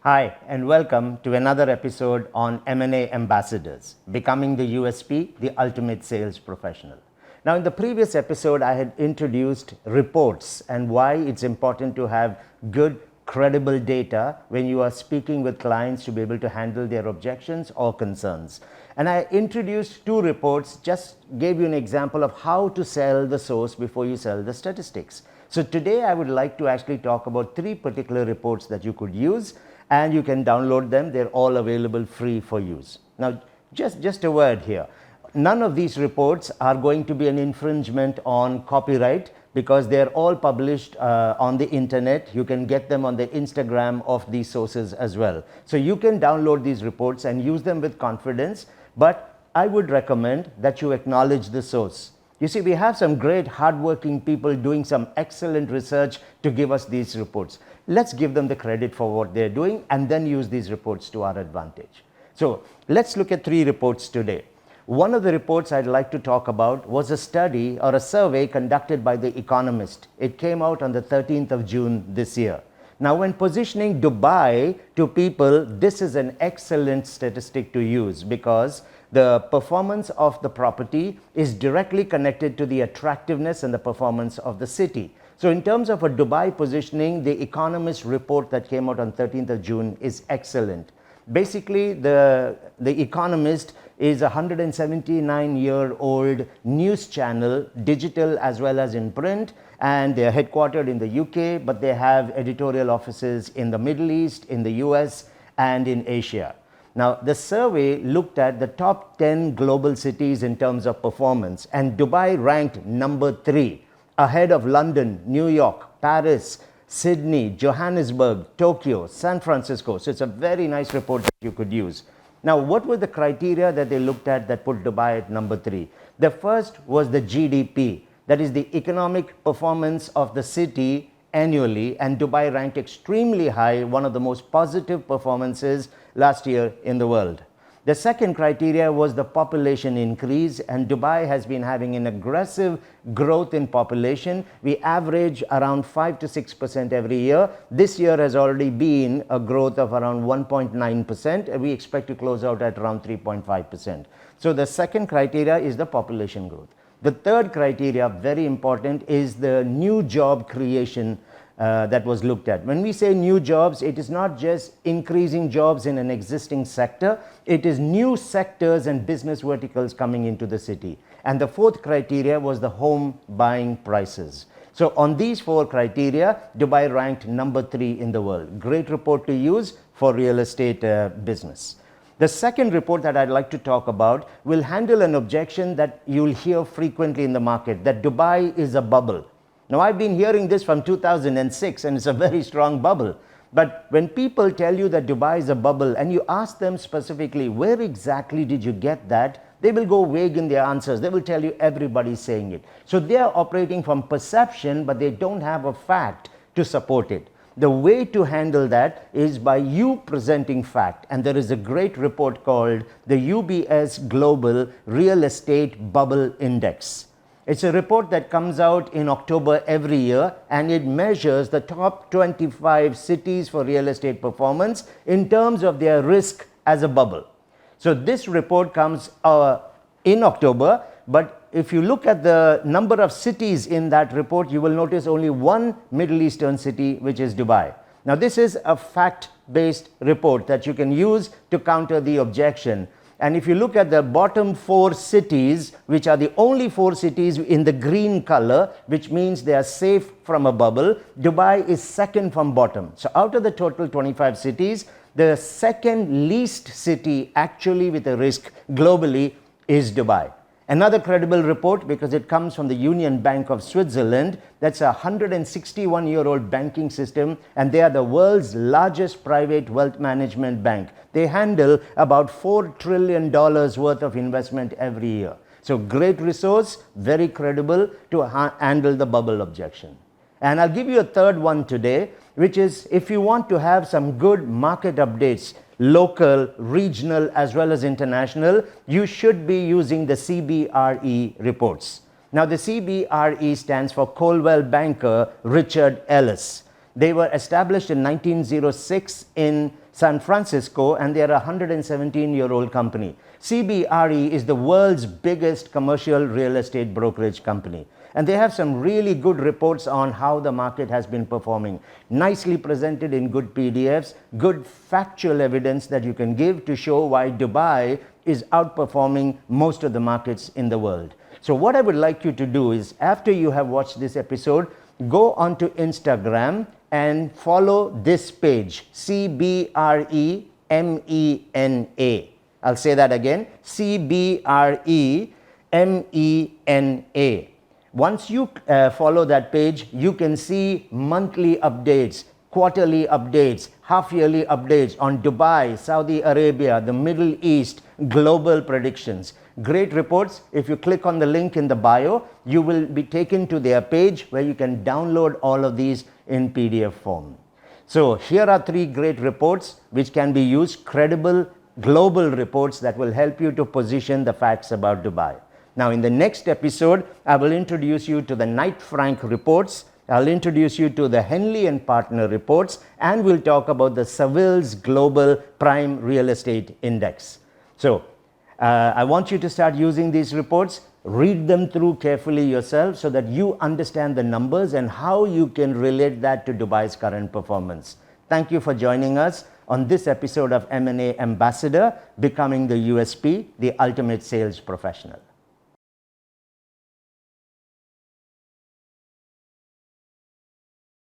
Hi, and welcome to another episode on M&A Ambassadors, Becoming the USP, the Ultimate Sales Professional. Now, in the previous episode, I had introduced reports and why it's important to have good, credible data when you are speaking with clients to be able to handle their objections or concerns. And I introduced two reports, just gave you an example of how to sell the source before you sell the statistics. So today I would like to actually talk about three particular reports that you could use, and you can download them. They're all available free for use. Now, just a word here. None of these reports are going to be an infringement on copyright because they're all published on the internet. You can get them on the Instagram of these sources as well. So you can download these reports and use them with confidence, but I would recommend that you acknowledge the source. You see, we have some great hardworking people doing some excellent research to give us these reports. Let's give them the credit for what they're doing and then use these reports to our advantage. So let's look at three reports today. One of the reports I'd like to talk about was a study or a survey conducted by the Economist. It came out on the 13th of June this year. Now, when positioning Dubai to people, this is an excellent statistic to use because the performance of the property is directly connected to the attractiveness and the performance of the city. So in terms of a Dubai positioning, the Economist report that came out on 13th of June is excellent. Basically, the Economist is a 179-year-old news channel, digital as well as in print, and they're headquartered in the UK, but they have editorial offices in the Middle East, in the US, and in Asia. Now, the survey looked at the top 10 global cities in terms of performance, and Dubai ranked number 3, ahead of London, New York, Paris, Sydney, Johannesburg, Tokyo, San Francisco. So it's a very nice report that you could use. Now, what were the criteria that they looked at that put Dubai at number 3? The first was the GDP, that is the economic performance of the city annually, and Dubai ranked extremely high, one of the most positive performances last year in the world. The second criteria was the population increase, and Dubai has been having an aggressive growth in population. We average around 5 to 6% every year. This year has already been a growth of around 1.9%, and we expect to close out at around 3.5%. So the second criteria is the population growth. The third criteria, very important, is the new job creation that was looked at. When we say new jobs, it is not just increasing jobs in an existing sector, it is new sectors and business verticals coming into the city. And the fourth criteria was the home buying prices. So on these four criteria, Dubai ranked number 3 in the world. Great report to use for real estate business. The second report that I'd like to talk about will handle an objection that you'll hear frequently in the market, that Dubai is a bubble. Now, I've been hearing this from 2006, and it's a very strong bubble. But when people tell you that Dubai is a bubble and you ask them specifically, where exactly did you get that? They will go vague in their answers. They will tell you everybody's saying it. So they are operating from perception, but they don't have a fact to support it. The way to handle that is by you presenting fact. And there is a great report called the UBS Global Real Estate Bubble Index. It's a report that comes out in October every year, and it measures the top 25 cities for real estate performance in terms of their risk as a bubble. So this report comes in October, but if you look at the number of cities in that report, you will notice only one Middle Eastern city, which is Dubai. Now, this is a fact-based report that you can use to counter the objection. And if you look at the bottom 4 cities, which are the only 4 cities in the green color, which means they are safe from a bubble, Dubai is second from bottom. So out of the total 25 cities, the second least city actually with a risk globally is Dubai. Another credible report, because it comes from the Union Bank of Switzerland. That's a 161-year-old banking system, and they are the world's largest private wealth management bank. They handle about $4 trillion worth of investment every year. So great resource, very credible to handle the bubble objection. And I'll give you a third one today, which is if you want to have some good market updates, local, regional, as well as international, you should be using the CBRE reports. Now, the CBRE stands for Coldwell Banker Richard Ellis. They were established in 1906 in San Francisco, and they are a 117-year-old company. CBRE is the world's biggest commercial real estate brokerage company. And they have some really good reports on how the market has been performing. Nicely presented in good PDFs, good factual evidence that you can give to show why Dubai is outperforming most of the markets in the world. So what I would like you to do is, after you have watched this episode, go onto Instagram and follow this page, CBREMENA. I'll say that again, CBREMENA. Once you follow that page, you can see monthly updates, quarterly updates, half-yearly updates on Dubai, Saudi Arabia, the Middle East, global predictions. Great reports. If you click on the link in the bio, you will be taken to their page where you can download all of these in PDF form. So here are 3 great reports which can be used, credible global reports that will help you to position the facts about Dubai. Now, in the next episode, I will introduce you to the Knight Frank reports. I'll introduce you to the Henley and Partner reports, and we'll talk about the Savills Global Prime Real Estate Index. So, I want you to start using these reports. Read them through carefully yourself so that you understand the numbers and how you can relate that to Dubai's current performance. Thank you for joining us on this episode of M&A Ambassador, Becoming the USP, the Ultimate Sales Professional.